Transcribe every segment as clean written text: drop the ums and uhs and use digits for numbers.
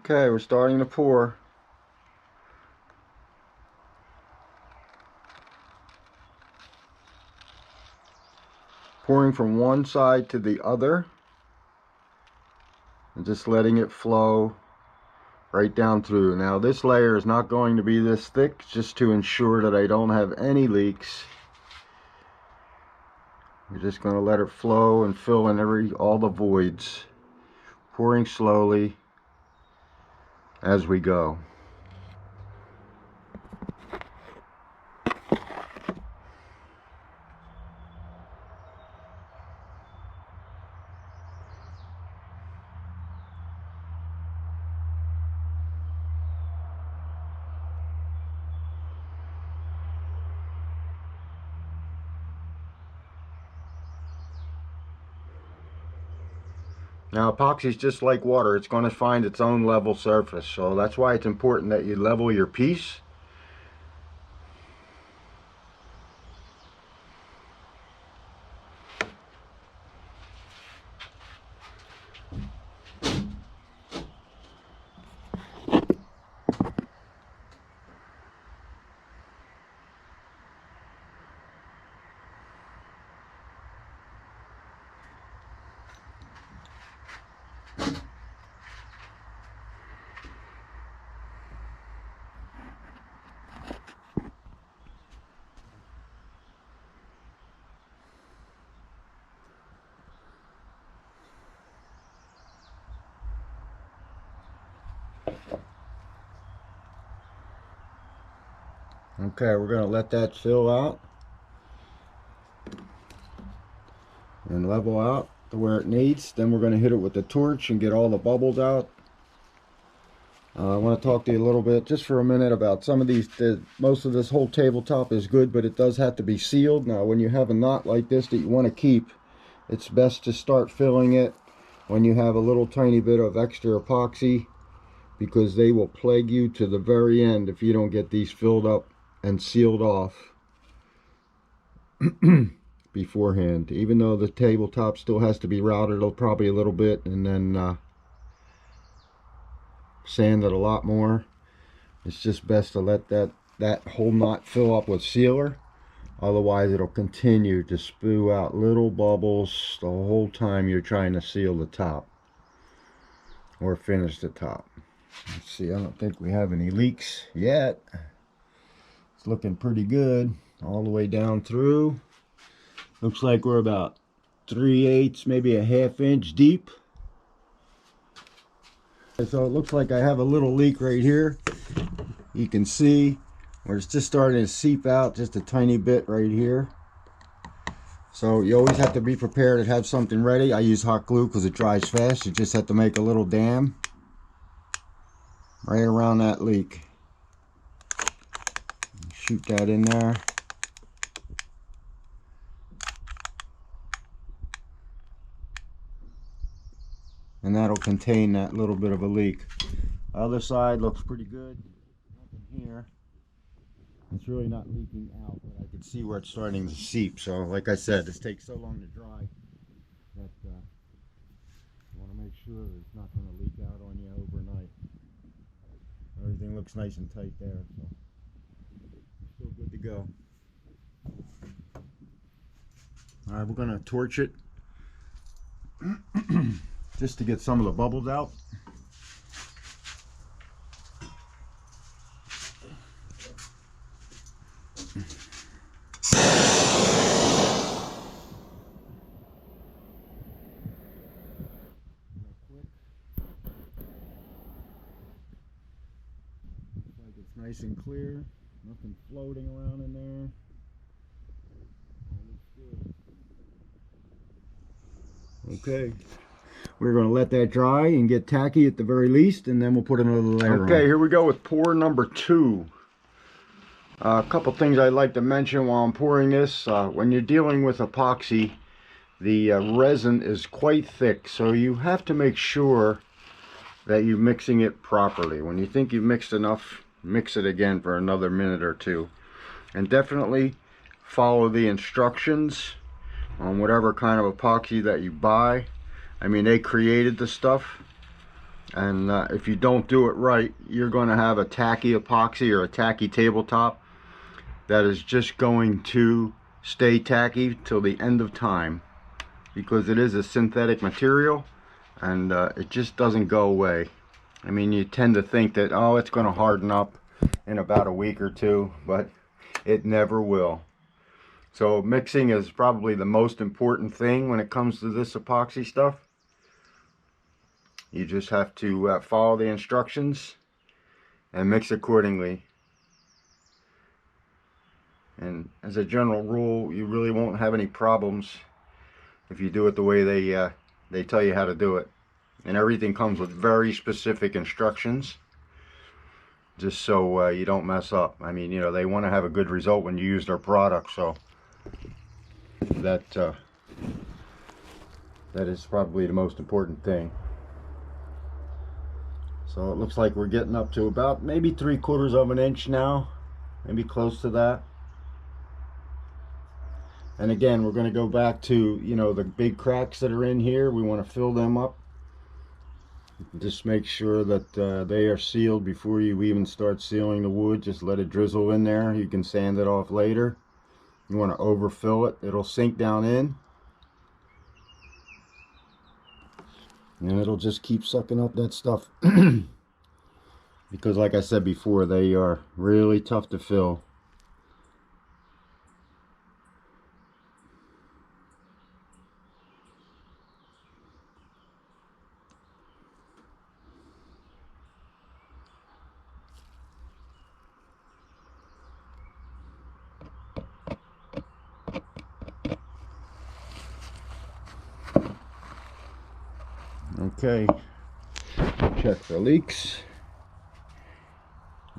Okay, we're starting to pour. Pouring from one side to the other and just letting it flow right down through. Now this layer is not going to be this thick, just to ensure that I don't have any leaks. We're just going to let it flow and fill in all the voids, pouring slowly as we go. Now epoxy is just like water, it's going to find its own level surface, so that's why it's important that you level your piece. Okay, we're going to let that fill out and level out to where it needs. Then we're going to hit it with the torch and get all the bubbles out. I want to talk to you a little bit, just for a minute, about some of these. Most of this whole tabletop is good, but it does have to be sealed. Now, when you have a knot like this that you want to keep, it's best to start filling it when you have a little tiny bit of extra epoxy, because they will plague you to the very end if you don't get these filled up and sealed off beforehand. Even though the tabletop still has to be routed probably a little bit, and then sanded a lot more, it's just best to let that whole knot fill up with sealer. Otherwise it'll continue to spew out little bubbles the whole time you're trying to seal the top or finish the top. Let's see, I don't think we have any leaks yet. It's looking pretty good all the way down through. Looks like we're about 3/8, maybe a ½ inch deep. So it looks like I have a little leak right here. You can see where it's just starting to seep out just a tiny bit right here. So you always have to be prepared and have something ready. I use hot glue because it dries fast. You just have to make a little dam right around that leak. Shoot that in there. And that'll contain that little bit of a leak. Other side looks pretty good. Nothing here. It's really not leaking out, but I can see where it's starting to seep. So like I said, this takes so long to dry that you want to make sure that it's not going to leak out on you overnight. Everything looks nice and tight there, so still good to go. Alright, we're going to torch it just to get some of the bubbles out. It's nice and clear, nothing floating around in there. All looks good. Okay, we're going to let that dry and get tacky at the very least, and then we'll put another layer on. Okay, here we go with pour number 2. A couple things I'd like to mention while I'm pouring this. When you're dealing with epoxy, the resin is quite thick, so you have to make sure that you're mixing it properly. When you think you've mixed enough, mix it again for another minute or two. And definitely follow the instructions on whatever kind of epoxy that you buy. I mean, they created the stuff, And if you don't do it right, you're going to have a tacky epoxy or a tacky tabletop that is just going to stay tacky till the end of time, because it is a synthetic material, and it just doesn't go away. I mean, you tend to think that, oh, it's going to harden up in about a week or two, but it never will. So mixing is probably the most important thing when it comes to this epoxy stuff. You just have to follow the instructions and mix accordingly. And as a general rule, you really won't have any problems if you do it the way they tell you how to do it. And everything comes with very specific instructions, just so you don't mess up. I mean, you know, they want to have a good result when you use their product, so that is probably the most important thing. So it looks like we're getting up to about maybe 3/4 of an inch now, maybe close to that. And again, we're going to go back to, you know, the big cracks that are in here. We want to fill them up. Just make sure that they are sealed before you even start sealing the wood. Just let it drizzle in there. You can sand it off later. You want to overfill it. It'll sink down in, and it'll just keep sucking up that stuff. Because like I said before, they are really tough to fill. Okay, check for leaks.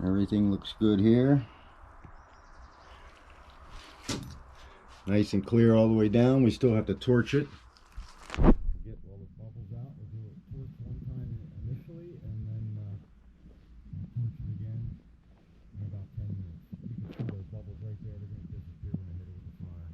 Everything looks good here. Nice and clear all the way down. We still have to torch it. Get all the bubbles out. We'll do a torch one time initially, and then torch it again in about 10 minutes. You can see those bubbles right there. They're going to disappear when I hit it with the fire.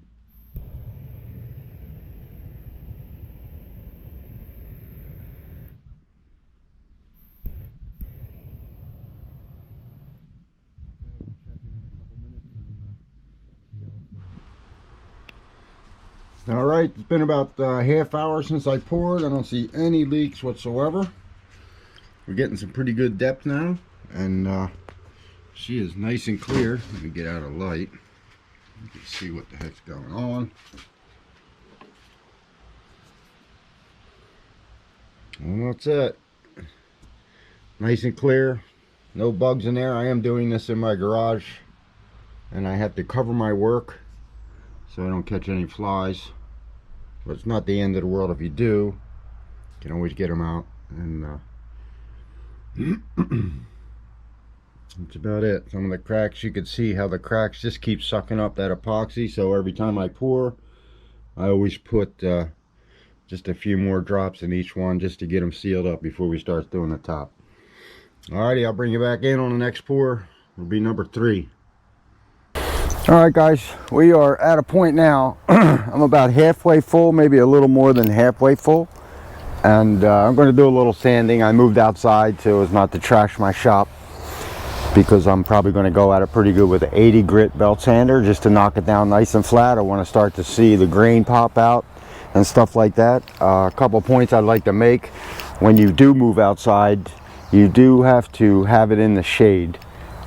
All right, it's been about a half hour since I poured. I don't see any leaks whatsoever. We're getting some pretty good depth now, and she is nice and clear. Let me get out of light. You can see what the heck's going on. And that's it. Nice and clear. No bugs in there. I am doing this in my garage, and I have to cover my work so I don't catch any flies. But it's not the end of the world if you do. You can always get them out. And that's about it. Some of the cracks, you can see how the cracks just keep sucking up that epoxy. So every time I pour, I always put just a few more drops in each one just to get them sealed up before we start doing the top. Alrighty, I'll bring you back in on the next pour. It'll be number 3. Alright guys, we are at a point now. I'm about halfway full, maybe a little more than halfway full. And I'm going to do a little sanding. I moved outside so as not to trash my shop, because I'm probably going to go at it pretty good with an 80 grit belt sander just to knock it down nice and flat. I want to start to see the grain pop out and stuff like that. A couple points I'd like to make. When you do move outside, you do have to have it in the shade.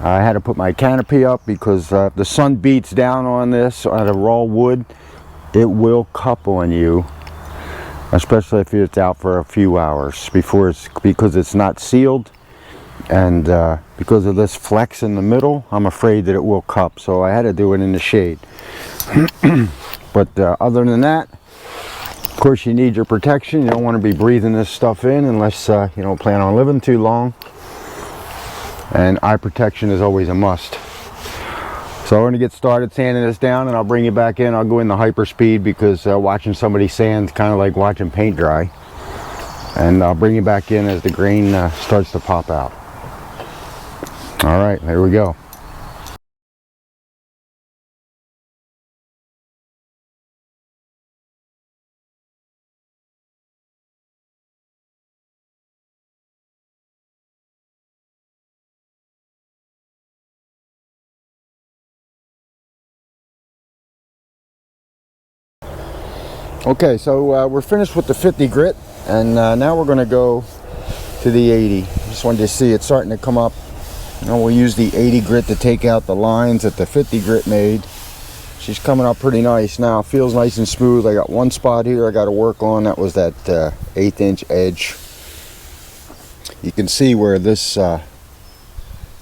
I had to put my canopy up because if the sun beats down on this, on a raw wood, it will cup on you, especially if it's out for a few hours because it's not sealed, and because of this flex in the middle, I'm afraid that it will cup. So I had to do it in the shade. But other than that, of course, you need your protection. You don't want to be breathing this stuff in unless you don't plan on living too long. And eye protection is always a must. So I'm going to get started sanding this down, and I'll bring you back in. I'll go in the hyper speed because watching somebody sand is kind of like watching paint dry. And I'll bring you back in as the grain starts to pop out. All right, there we go. Okay, so we're finished with the 50 grit, and now we're going to go to the 80. Just wanted to see it starting to come up. And we'll use the 80 grit to take out the lines that the 50 grit made. She's coming up pretty nice now. Feels nice and smooth. I got one spot here I got to work on. That was that 1/8 inch edge. You can see where this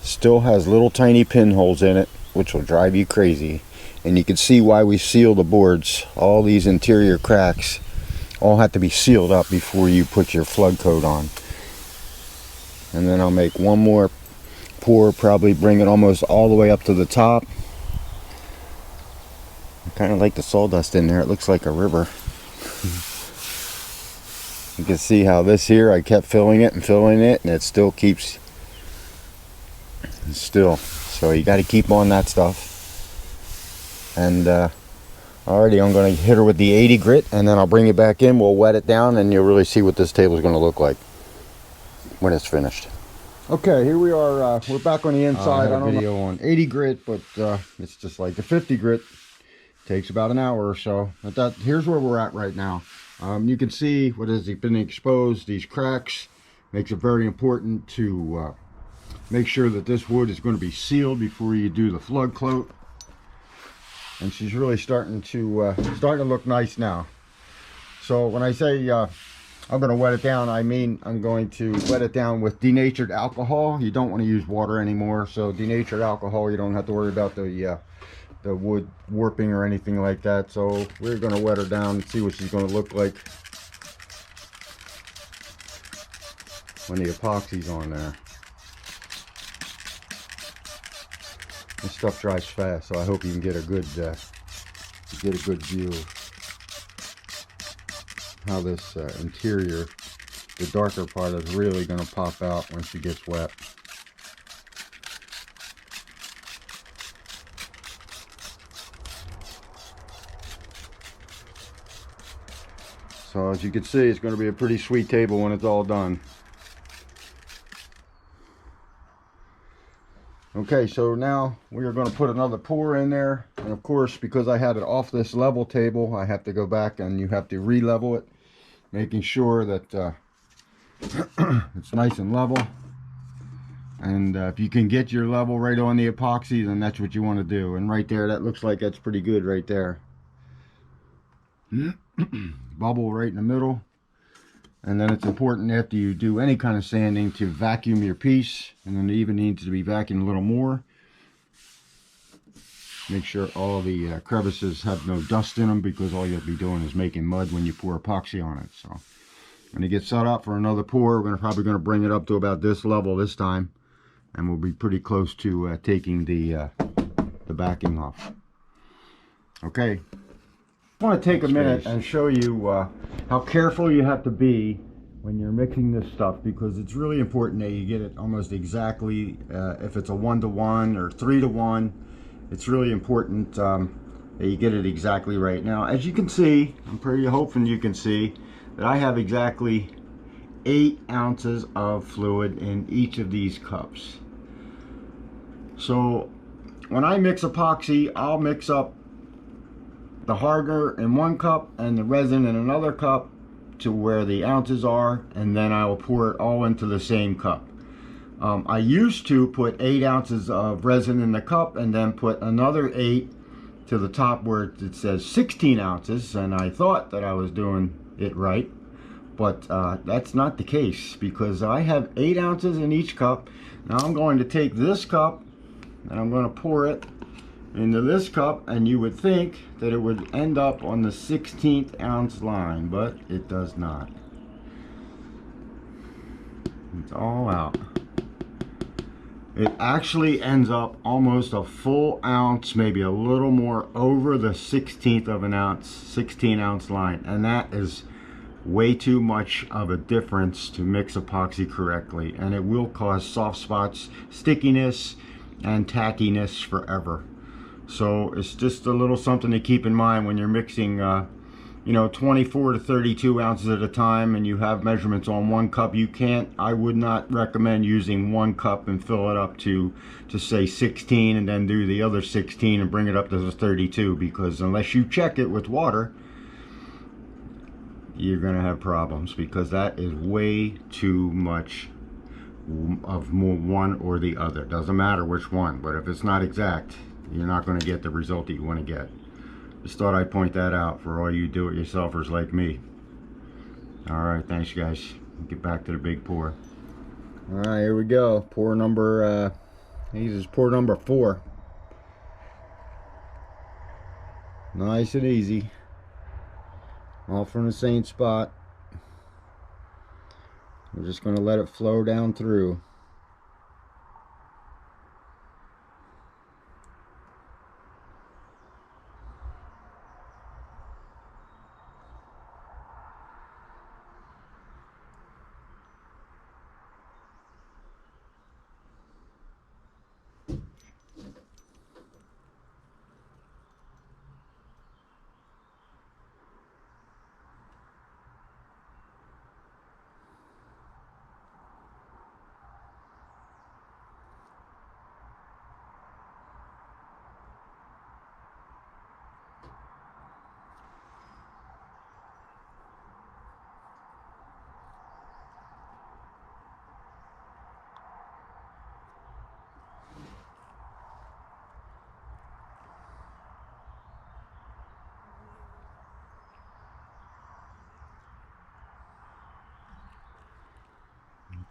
still has little tiny pinholes in it, which will drive you crazy. And you can see why we seal the boards. All these interior cracks all have to be sealed up before you put your flood coat on. And then I'll make one more pour, probably bring it almost all the way up to the top. I kind of like the sawdust in there. It looks like a river. You can see how this here, I kept filling it, and it still keeps still. So you got to keep on that stuff. And already I'm going to hit her with the 80 grit, and then I'll bring it back in. We'll wet it down, and you'll really see what this table is going to look like when it's finished. Okay, here we are. We're back on the inside. I have a video on 80 grit, but it's just like the 50 grit. Takes about an hour or so. But here's where we're at right now. You can see what has been exposed. These cracks makes it very important to make sure that this wood is going to be sealed before you do the flood coat. And she's really starting to look nice now. So when I say I'm going to wet it down, I mean I'm going to wet it down with denatured alcohol. You don't want to use water anymore. So denatured alcohol, you don't have to worry about the wood warping or anything like that. So we're going to wet her down and see what she's going to look like when the epoxy's on there. This stuff dries fast, so I hope you can get a good view of how this interior, the darker part, is really going to pop out when she gets wet. So as you can see, it's going to be a pretty sweet table when it's all done. Okay, so now we are going to put another pour in there, and of course, because I had it off this level table, I have to go back and you have to re-level it, making sure that it's nice and level. And if you can get your level right on the epoxy, then that's what you want to do. And right there, that looks like that's pretty good right there. Bubble right in the middle. And then it's important after you do any kind of sanding to vacuum your piece, and then it even needs to be vacuumed a little more. Make sure all the crevices have no dust in them, because all you'll be doing is making mud when you pour epoxy on it. So when it gets set up for another pour, we're probably going to bring it up to about this level this time, and we'll be pretty close to taking the backing off. Okay. I want to take a minute and show you how careful you have to be when you're mixing this stuff, because it's really important that you get it almost exactly. If it's a 1-to-1 or 3-to-1, it's really important that you get it exactly right. Now, as you can see, I'm pretty hoping you can see that I have exactly 8 ounces of fluid in each of these cups. So when I mix epoxy, I'll mix up the hardener in one cup and the resin in another cup to where the ounces are, and then I will pour it all into the same cup. I used to put 8 ounces of resin in the cup and then put another 8 to the top where it says 16 ounces, and I thought that I was doing it right, but that's not the case, because I have 8 ounces in each cup. Now I'm going to take this cup and I'm going to pour it into this cup, and you would think that it would end up on the 16th ounce line, but it does not. It's all out. It actually ends up almost a full ounce, maybe a little more, over the 16th of an ounce, 16 ounce line, and that is way too much of a difference to mix epoxy correctly, and it will cause soft spots, stickiness, and tackiness forever. So it's just a little something to keep in mind when you're mixing, you know, 24 to 32 ounces at a time, and you have measurements on one cup. I would not recommend using one cup and fill it up to say 16, and then do the other 16 and bring it up to the 32, because unless you check it with water, you're gonna have problems, because that is way too much of one or the other. Doesn't matter which one, but if it's not exact, you're not going to get the result that you want to get. Just thought I'd point that out for all you do-it-yourselfers like me. Alright, thanks guys. Get back to the big pour. Alright, here we go. Pour number, this is pour number 4. Nice and easy. All from the same spot. We're just going to let it flow down through.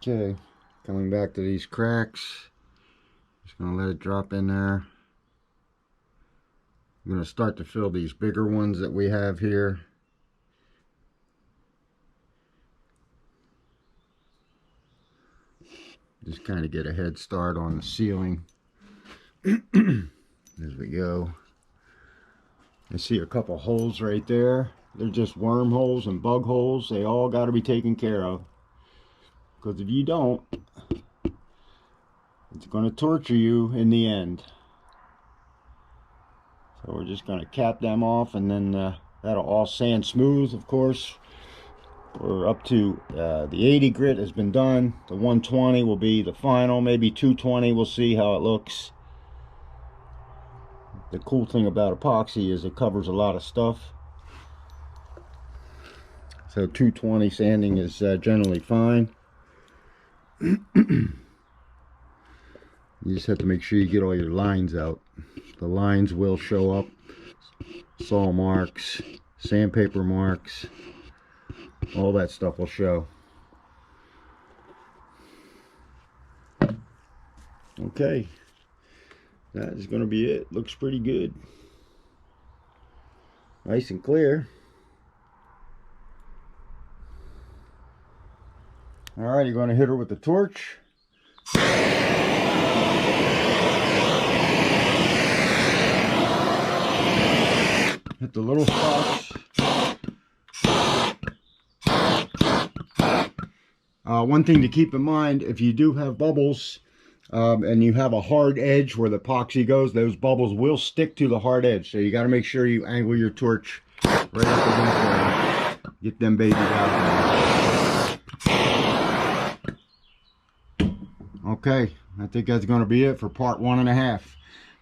Okay, coming back to these cracks, just going to let it drop in there. I'm going to start to fill these bigger ones that we have here. Just kind of get a head start on the ceiling. As we go. I see a couple holes right there. They're just worm holes and bug holes. They all got to be taken care of. Because if you don't, it's going to torture you in the end. So we're just going to cap them off, and then that'll all sand smooth, of course. We're up to the 80 grit has been done. The 120 will be the final, maybe 220. We'll see how it looks. The cool thing about epoxy is it covers a lot of stuff. So 220 sanding is generally fine. You just have to make sure you get all your lines out. The lines will show up. Saw marks, sandpaper marks, all that stuff will show. Okay, that is going to be it. Looks pretty good. Nice and clear. Alright, you're going to hit her with the torch. Hit the little spots. One thing to keep in mind, if you do have bubbles and you have a hard edge where the epoxy goes, those bubbles will stick to the hard edge. So you got to make sure you angle your torch right up against there. Get them babies out. Okay, I think that's going to be it for part 1.5.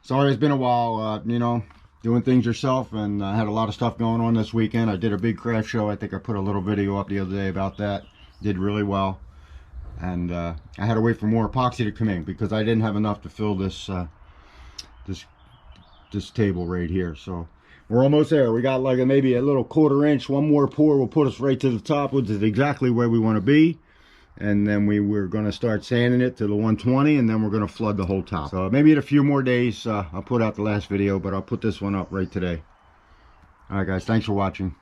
Sorry it's been a while, you know, doing things yourself, and I had a lot of stuff going on this weekend. I did a big craft show. I think I put a little video up the other day about that. Did really well. And I had to wait for more epoxy to come in because I didn't have enough to fill this this table right here. So we're almost there. We got like maybe a little 1/4 inch. One more pour will put us right to the top, which is exactly where we want to be. And then we're going to start sanding it to the 120, and then we're going to flood the whole top. So maybe in a few more days I'll put out the last video, but I'll put this one up right today. All right guys, thanks for watching.